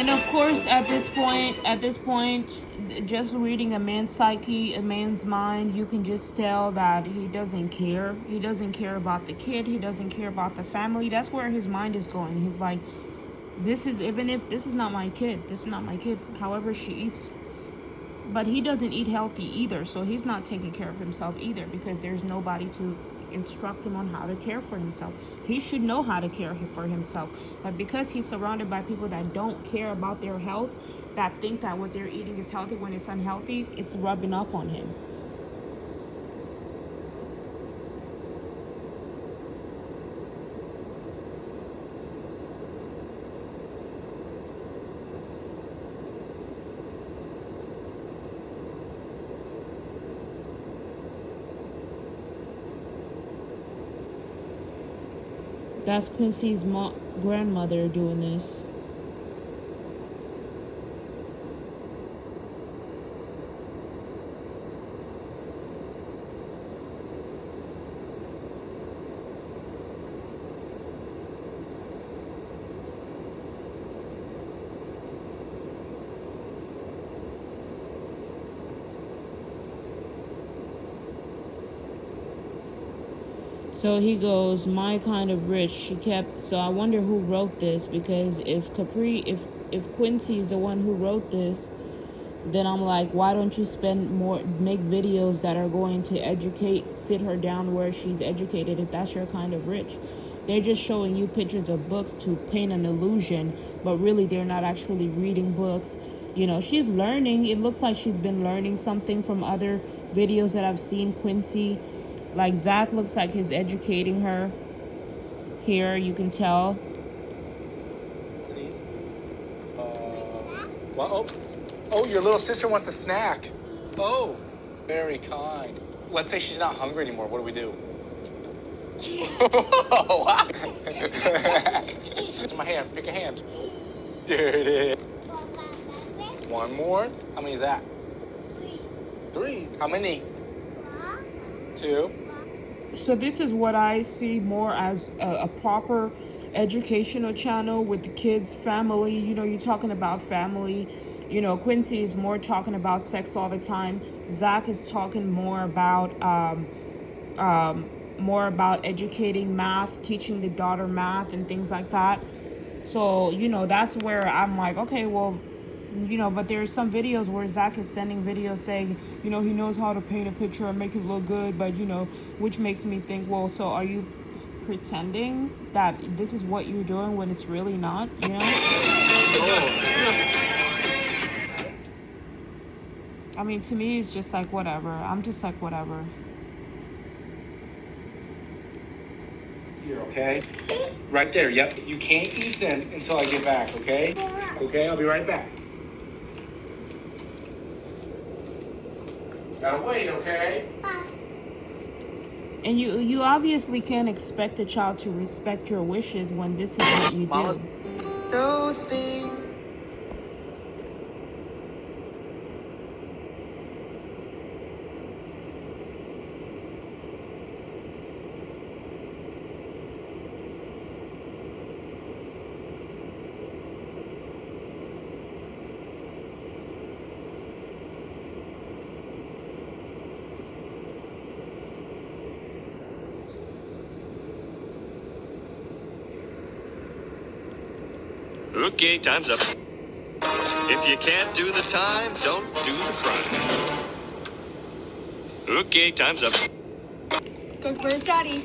And of course, at this point, just reading a man's psyche, a man's mind, you can just tell that he doesn't care. He doesn't care about the kid. He doesn't care about the family. That's where his mind is going. He's like, even if this is not my kid, this is not my kid. However she eats, but he doesn't eat healthy either, so he's not taking care of himself either because there's nobody to instruct him on how to care for himself. He should know how to care for himself, but because he's surrounded by people that don't care about their health, that think that what they're eating is healthy when it's unhealthy, it's rubbing off on him. That's Quincie's grandmother doing this. So he goes, my kind of rich. So I wonder who wrote this, because if Quincie is the one who wrote this, then I'm like, why don't you make videos that are going to sit her down where she's educated, if that's your kind of rich. They're just showing you pictures of books to paint an illusion, but really they're not actually reading books. She's learning. It looks like she's been learning something from other videos that I've seen Quincie. Like Zach looks like he's educating her. Here you can tell. Please. Oh, your little sister wants a snack. Oh, very kind. Let's say she's not hungry anymore. What do we do? Oh, wow. It's my hand. Pick a hand. There it is. One more. How many is that? Three. How many? Two. So this is what I see more as a proper educational channel with the kids' family. You're talking about family. Quincie is more talking about sex all the time. Zach is talking more about educating math, teaching the daughter math and things like that. So, that's where I'm like, okay, well, but there's some videos where Zach is sending videos saying, he knows how to paint a picture and make it look good, but, which makes me think, well, so are you pretending that this is what you're doing when it's really not, I mean, to me, it's just like, whatever. I'm just like, whatever. Here, okay? Right there, yep. You can't eat them until I get back, okay? Okay, I'll be right back. Gotta wait, okay? And you obviously can't expect a child to respect your wishes when this is what you do. No thing. Okay, time's up. If you can't do the time, don't do the crime. Okay, time's up. Good, where's Daddy?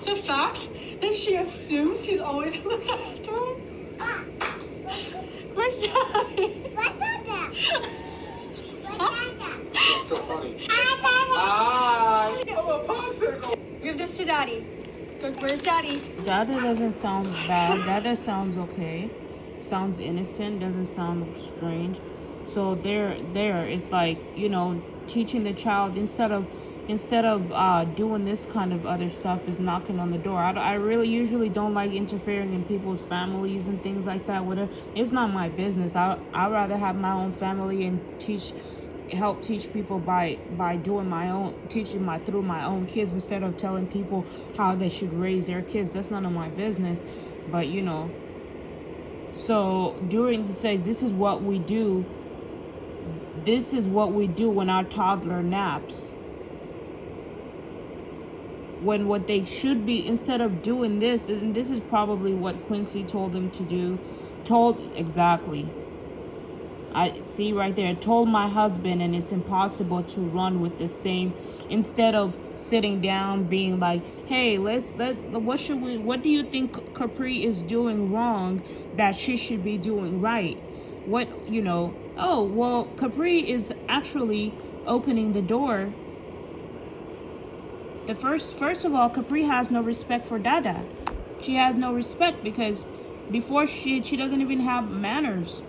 The fact that she assumes he's always in the bathroom? Where's Daddy? That's so funny. Hi. Oh, a popsicle. Give this to Daddy. Good, where's Daddy? Daddy doesn't sound bad. Daddy sounds okay. Sounds innocent. Doesn't sound strange. So there. It's like, teaching the child instead of doing this kind of other stuff is knocking on the door. I really usually don't like interfering in people's families and things like that. It's not my business. I'd rather have my own family and help teach people by doing through my own kids, instead of telling people how they should raise their kids. That's none of my business. But so during the say, this is what we do. This is what we do when our toddler naps. When what they should be, instead of doing this, and this is probably what Quincie told him to do. Exactly. I see right there. Told my husband, and it's impossible to run with the same. Instead of sitting down, being like, "Hey, what do you think Capri is doing wrong that she should be doing right? What Oh well, Capri is actually opening the door. The first of all, Capri has no respect for Dada. She has no respect because before she doesn't even have manners.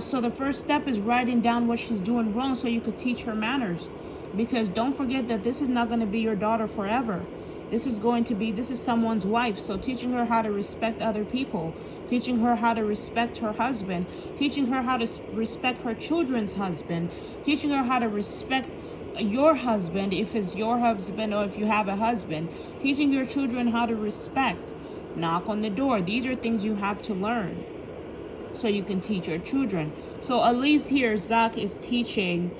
So the first step is writing down what she's doing wrong so you could teach her manners. Because don't forget that this is not going to be your daughter forever. This is someone's wife. So teaching her how to respect other people, teaching her how to respect her husband, teaching her how to respect her children's husband, teaching her how to respect your husband if it's your husband or if you have a husband, teaching your children how to respect, knock on the door. These are things you have to learn so you can teach your children. So at least here Zach is teaching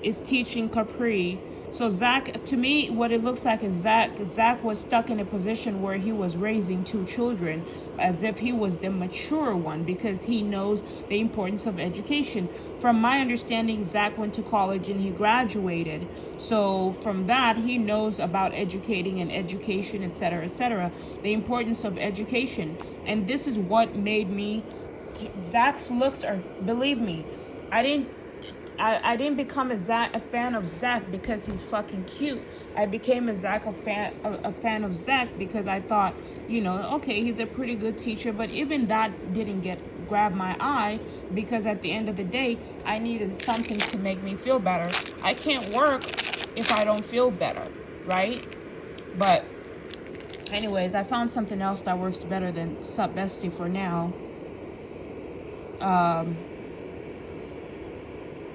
Capri. So Zach, to me, what it looks like is Zach was stuck in a position where he was raising two children as if he was the mature one because he knows the importance of education. From my understanding, Zach went to college and he graduated. So from that, he knows about educating and education, etc., etc., the importance of education. And this is what made me, Zach's looks are, believe me, I didn't become a fan of Zach because he's fucking cute. I became a fan of Zach because I thought, okay, he's a pretty good teacher. But even that didn't grab my eye because at the end of the day, I needed something to make me feel better. I can't work if I don't feel better, right? But anyways, I found something else that works better than Sup Bestie for now.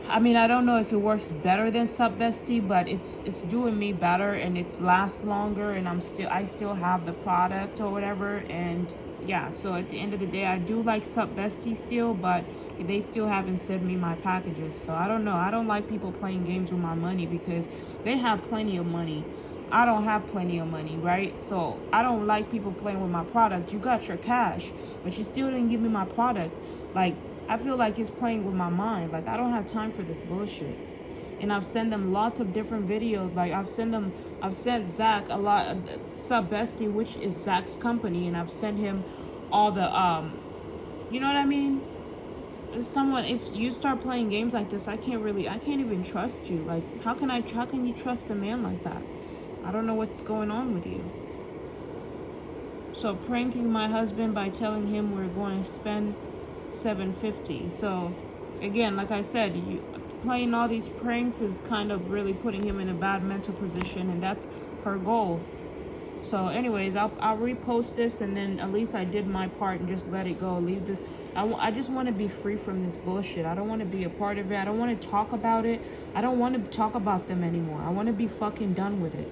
I mean, I don't know if it works better than Sup Bestie, but it's doing me better and it's lasts longer, and I still have the product or whatever. And yeah, so at the end of the day, I do like Sup Bestie still, but they still haven't sent me my packages. So I don't know. I don't like people playing games with my money because they have plenty of money. I don't have plenty of money, right? So I don't like people playing with my product. You got your cash, but you still didn't give me my product. Like, I feel like he's playing with my mind. Like, I don't have time for this bullshit. And I've sent them lots of different videos. Like, I've sent Zach a lot, Sup Bestie, which is Zach's company, and I've sent him all the, you know what I mean? If you start playing games like this, I can't even trust you. Like, how can you trust a man like that? I don't know what's going on with you. So pranking my husband by telling him we're going to spend $750. So again, like I said, playing all these pranks is kind of really putting him in a bad mental position, and that's her goal. So anyways, I'll repost this, and then at least I did my part and just let it go. Leave this. I just want to be free from this bullshit. I don't want to be a part of it. I don't want to talk about it. I don't want to talk about them anymore. I want to be fucking done with it.